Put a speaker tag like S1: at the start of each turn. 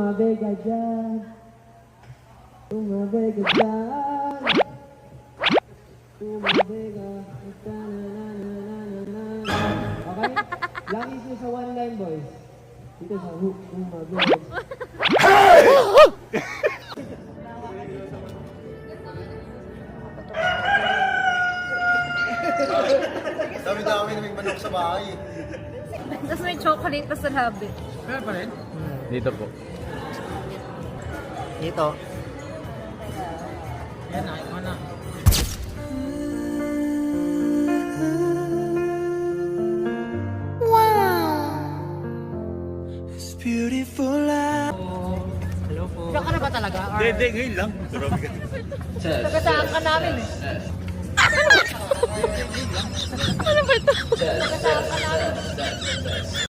S1: Tumabi ka dyan. Tumabi ka dyan. Tumabi ka. Okay? Lagi siya sa one line, boys. Dito sa hook. Tumabi.
S2: Dami-dami na may manok sa bahay.
S3: Tapos may chocolate pa sa labi.
S2: Meron pa rin?
S4: Dito po.
S2: Dito. Yan na, ikaw na. Hello po.
S3: Diyan ka na ba talaga?
S4: Hindi, ngayon lang.
S3: Nagataan ka namin eh. Ano ba ito? Nagataan ka namin.